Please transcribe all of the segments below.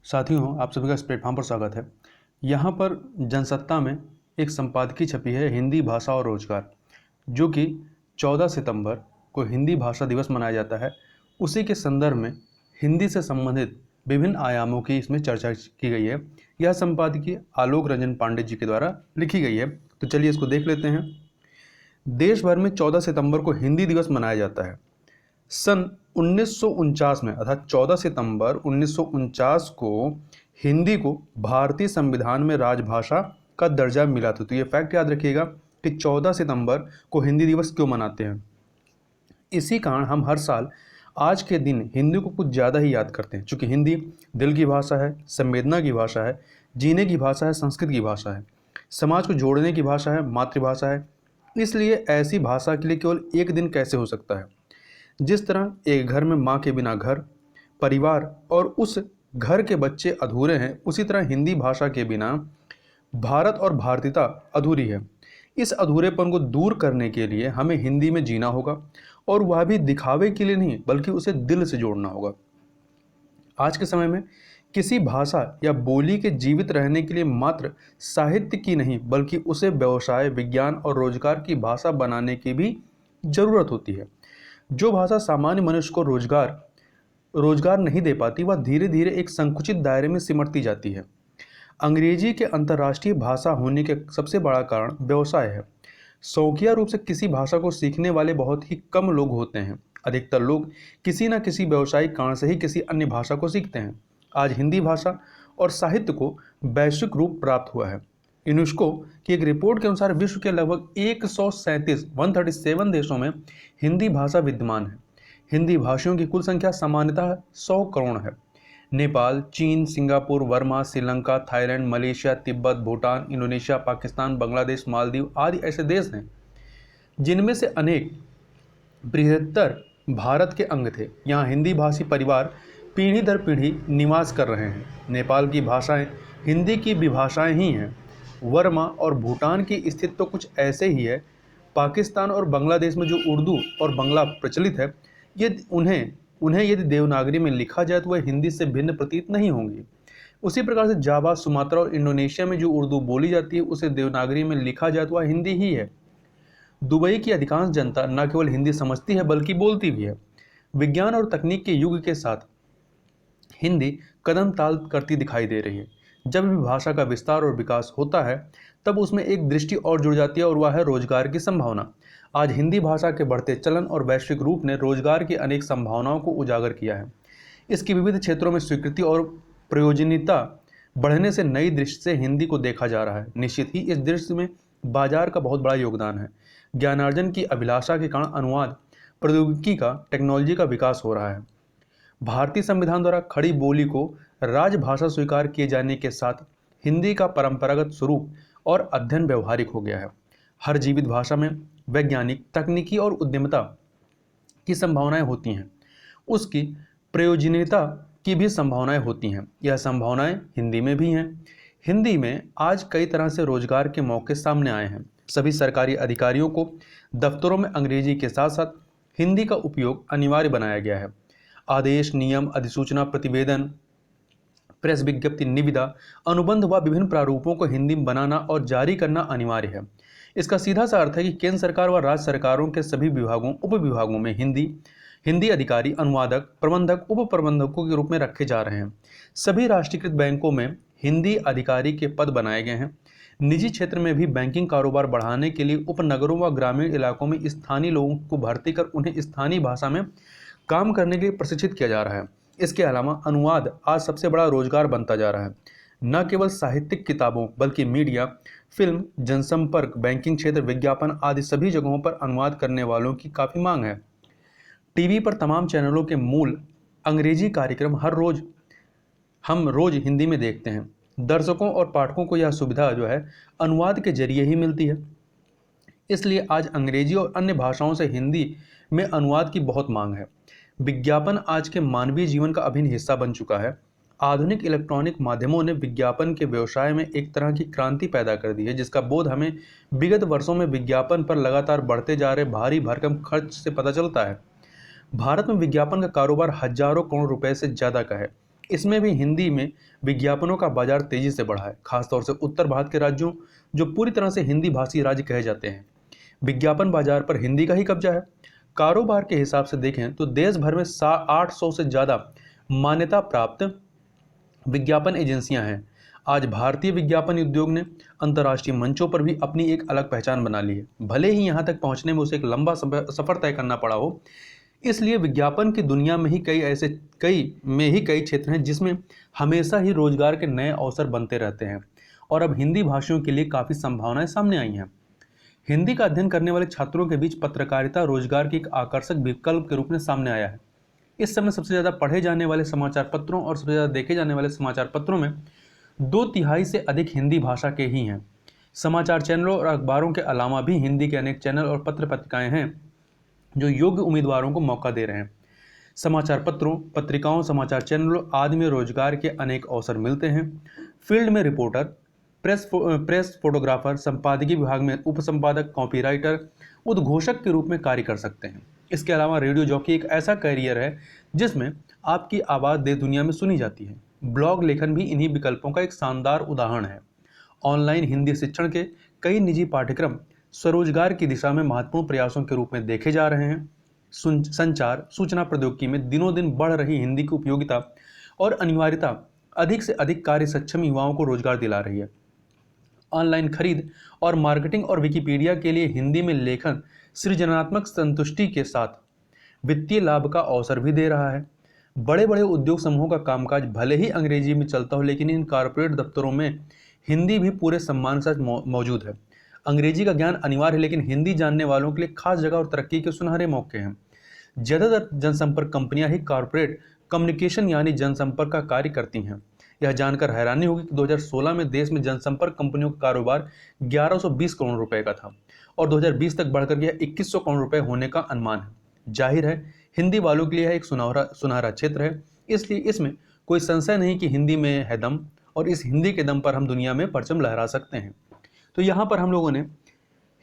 साथियों, आप सभी का इस प्लेटफॉर्म पर स्वागत है। यहाँ पर जनसत्ता में एक संपादकीय छपी है हिंदी भाषा और रोजगार, जो कि 14 सितंबर को हिंदी भाषा दिवस मनाया जाता है। उसी के संदर्भ में हिंदी से संबंधित विभिन्न आयामों की इसमें चर्चा की गई है। यह संपादकीय आलोक रंजन पांडे जी के द्वारा लिखी गई है। तो चलिए इसको देख लेते हैं। देश भर में 14 सितंबर को हिंदी दिवस मनाया जाता है। सन 1949 में अर्थात 14 सितंबर 1949 को हिंदी को भारतीय संविधान में राजभाषा का दर्जा मिला था। तो ये फैक्ट याद रखिएगा कि 14 सितंबर को हिंदी दिवस क्यों मनाते हैं। इसी कारण हम हर साल आज के दिन हिंदी को कुछ ज़्यादा ही याद करते हैं, क्योंकि हिंदी दिल की भाषा है, संवेदना की भाषा है, जीने की भाषा है, संस्कृत की भाषा है, समाज को जोड़ने की भाषा है, मातृभाषा है। इसलिए ऐसी भाषा के लिए केवल एक दिन कैसे हो सकता है। जिस तरह एक घर में माँ के बिना घर, परिवार और उस घर के बच्चे अधूरे हैं, उसी तरह हिंदी भाषा के बिना भारत और भारतीयता अधूरी है। इस अधूरेपन को दूर करने के लिए हमें हिंदी में जीना होगा, और वह भी दिखावे के लिए नहीं बल्कि उसे दिल से जोड़ना होगा। आज के समय में किसी भाषा या बोली के जीवित रहने के लिए मात्र साहित्य की नहीं बल्कि उसे व्यवसाय, विज्ञान और रोजगार की भाषा बनाने की भी जरूरत होती है। जो भाषा सामान्य मनुष्य को रोजगार नहीं दे पाती, वह धीरे धीरे एक संकुचित दायरे में सिमटती जाती है। अंग्रेजी के अंतर्राष्ट्रीय भाषा होने के सबसे बड़ा कारण व्यवसाय है। शौकिया रूप से किसी भाषा को सीखने वाले बहुत ही कम लोग होते हैं। अधिकतर लोग किसी न किसी व्यावसायिक कारण से ही किसी अन्य भाषा को सीखते हैं। आज हिंदी भाषा और साहित्य को वैश्विक रूप प्राप्त हुआ है। यूनेस्को की एक रिपोर्ट के अनुसार विश्व के लगभग 137 देशों में हिंदी भाषा विद्यमान है। हिंदी भाषियों की कुल संख्या सामान्यतः 100 करोड़ है। नेपाल, चीन, Singapore, Burma, Sri Lanka, Thailand, Malaysia, Tibet, Bhutan, Indonesia, Pakistan, Bangladesh, Maldives आदि ऐसे देश हैं जिनमें से अनेक बृहत्तर भारत के अंग थे। यहाँ हिंदी भाषी परिवार पीढ़ी दर पीढ़ी निवास कर रहे हैं। नेपाल की भाषाएं हिंदी की विभाषाएं ही हैं। वर्मा और भूटान की स्थिति तो कुछ ऐसे ही है। पाकिस्तान और बांग्लादेश में जो उर्दू और बांग्ला प्रचलित है, ये उन्हें यदि देवनागरी में लिखा जाए तो वह हिंदी से भिन्न प्रतीत नहीं होंगी। उसी प्रकार से जावा, सुमात्रा और इंडोनेशिया में जो उर्दू बोली जाती है, उसे देवनागरी में लिखा जाए तो वह हिंदी ही है। दुबई की अधिकांश जनता न केवल हिंदी समझती है बल्कि बोलती भी है। विज्ञान और तकनीक के युग के साथ हिंदी कदम ताल करती दिखाई दे रही है। जब भी भाषा का विस्तार और विकास होता है, तब उसमें एक दृष्टि और जुड़ जाती है, और वह है रोजगार की संभावना। आज हिंदी भाषा के बढ़ते चलन और वैश्विक रूप ने रोजगार की अनेक संभावनाओं को उजागर किया है। इसकी विविध क्षेत्रों में स्वीकृति और प्रयोजनीयता बढ़ने से नई दृष्टि से हिंदी को देखा जा रहा है। निश्चित ही इस दृष्टि में बाजार का बहुत बड़ा योगदान है। ज्ञानार्जन की अभिलाषा के कारण अनुवाद प्रौद्योगिकी का, टेक्नोलॉजी का विकास हो रहा है। भारतीय संविधान द्वारा खड़ी बोली को राजभाषा स्वीकार किए जाने के साथ हिंदी का परंपरागत स्वरूप और अध्ययन व्यवहारिक हो गया है। हर जीवित भाषा में वैज्ञानिक, तकनीकी और उद्यमिता की संभावनाएं होती हैं। उसकी प्रयोजनीयता की भी संभावनाएं होती हैं। यह संभावनाएं हिंदी में भी हैं। हिंदी में आज कई तरह से रोजगार के मौके सामने आए हैं। सभी सरकारी अधिकारियों को दफ्तरों में अंग्रेजी के साथ साथ हिंदी का उपयोग अनिवार्य बनाया गया है। आदेश, नियम, अधिसूचना, प्रतिवेदन, प्रेस विज्ञप्ति, निविदा, अनुबंध व विभिन्न प्रारूपों को हिंदी में बनाना और जारी करना अनिवार्य है। इसका सीधा सा अर्थ है कि केंद्र सरकार व राज्य सरकारों के सभी विभागों, उप विभागों में हिंदी अधिकारी, अनुवादक, प्रबंधक, उप प्रबंधकों के रूप में रखे जा रहे हैं। सभी राष्ट्रीयकृत बैंकों में हिंदी अधिकारी के पद बनाए गए हैं। निजी क्षेत्र में भी बैंकिंग कारोबार बढ़ाने के लिए उपनगरों व ग्रामीण इलाकों में स्थानीय लोगों को भर्ती कर उन्हें स्थानीय भाषा में काम करने के लिए प्रशिक्षित किया जा रहा है। इसके अलावा अनुवाद आज सबसे बड़ा रोजगार बनता जा रहा है। न केवल साहित्यिक किताबों बल्कि मीडिया, फिल्म, जनसंपर्क, बैंकिंग क्षेत्र, विज्ञापन आदि सभी जगहों पर अनुवाद करने वालों की काफ़ी मांग है। टीवी पर तमाम चैनलों के मूल अंग्रेजी कार्यक्रम हम रोज हिंदी में देखते हैं। दर्शकों और पाठकों को यह सुविधा जो है अनुवाद के जरिए ही मिलती है। इसलिए आज अंग्रेजी और अन्य भाषाओं से हिंदी में अनुवाद की बहुत मांग है। विज्ञापन आज के मानवीय जीवन का अभिन्न हिस्सा बन चुका है। आधुनिक इलेक्ट्रॉनिक माध्यमों ने विज्ञापन के व्यवसाय में एक तरह की क्रांति पैदा कर दी है, जिसका बोध हमें विगत वर्षों में विज्ञापन पर लगातार बढ़ते जा रहे भारी भरकम खर्च से पता चलता है। भारत में विज्ञापन का कारोबार हजारों करोड़ रुपए से ज़्यादा का है। इसमें भी हिंदी में विज्ञापनों का बाजार तेजी से बढ़ा है, खासतौर से उत्तर भारत के राज्यों जो पूरी तरह से हिंदी भाषी राज्य कहे जाते हैं। विज्ञापन बाजार पर हिंदी का ही कब्जा है। कारोबार के हिसाब से देखें तो देश भर में 800 से ज़्यादा मान्यता प्राप्त विज्ञापन एजेंसियां हैं। आज भारतीय विज्ञापन उद्योग ने अंतर्राष्ट्रीय मंचों पर भी अपनी एक अलग पहचान बना ली है, भले ही यहां तक पहुंचने में उसे एक लंबा सफर तय करना पड़ा हो। इसलिए विज्ञापन की दुनिया में ही कई क्षेत्र हैं जिसमें हमेशा ही रोजगार के नए अवसर बनते रहते हैं और अब हिंदी भाषियों के लिए काफ़ी संभावनाएं सामने आई हैं। हिंदी का अध्ययन करने वाले छात्रों के बीच पत्रकारिता रोजगार के एक आकर्षक विकल्प के रूप में सामने आया है। इस समय सबसे ज़्यादा पढ़े जाने वाले समाचार पत्रों और सबसे ज़्यादा देखे जाने वाले समाचार पत्रों में 2/3 से अधिक हिंदी भाषा के ही हैं। समाचार चैनलों और अखबारों के अलावा भी हिंदी के अनेक चैनल और पत्र पत्रिकाएं हैं जो योग्य उम्मीदवारों को मौका दे रहे हैं। समाचार पत्रों, पत्रिकाओं, समाचार चैनलों आदि में रोजगार के अनेक अवसर मिलते हैं। फील्ड में रिपोर्टर, प्रेस फोटोग्राफर, संपादकीय विभाग में उपसंपादक, कॉपीराइटर, उद्घोषक के रूप में कार्य कर सकते हैं। इसके अलावा रेडियो जॉकी एक ऐसा करियर है जिसमें आपकी आवाज़ देश दुनिया में सुनी जाती है। ब्लॉग लेखन भी इन्हीं विकल्पों का एक शानदार उदाहरण है। ऑनलाइन हिंदी शिक्षण के कई निजी पाठ्यक्रम स्वरोजगार की दिशा में महत्वपूर्ण प्रयासों के रूप में देखे जा रहे हैं। संचार सूचना प्रौद्योगिकी में दिनों दिन बढ़ रही हिंदी की उपयोगिता और अनिवार्यता अधिक से अधिक कार्य सक्षम युवाओं को रोजगार दिला रही है। ऑनलाइन खरीद और मार्केटिंग और विकिपीडिया के लिए हिंदी में लेखन सृजनात्मक संतुष्टि के साथ वित्तीय लाभ का अवसर भी दे रहा है। बड़े बड़े उद्योग समूहों का कामकाज भले ही अंग्रेजी में चलता हो, लेकिन इन कॉरपोरेट दफ्तरों में हिंदी भी पूरे सम्मान के साथ मौजूद है। अंग्रेजी का ज्ञान अनिवार्य है, लेकिन हिंदी जानने वालों के लिए खास जगह और तरक्की के सुनहरे मौके हैं। ज़्यादातर जनसंपर्क कंपनियां ही कॉरपोरेट कम्युनिकेशन यानी जनसंपर्क का कार्य करती हैं। यह जानकर हैरानी होगी कि 2016 में देश में जनसंपर्क कंपनियों का कारोबार 1120 करोड़ रुपए का था और 2020 तक बढ़कर यह 2100 करोड़ रुपए होने का अनुमान है। जाहिर है हिंदी वालों के लिए यह एक सुनहरा क्षेत्र है, इसलिए इसमें कोई संशय नहीं कि हिंदी में है दम और इस हिंदी के दम पर हम दुनिया में परचम लहरा सकते हैं। तो यहाँ पर हम लोगों ने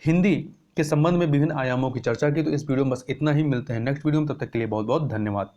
हिंदी के संबंध में विभिन्न आयामों की चर्चा की। तो इस वीडियो में बस इतना ही। मिलते हैं नेक्स्ट वीडियो में, तब तक के लिए बहुत बहुत धन्यवाद।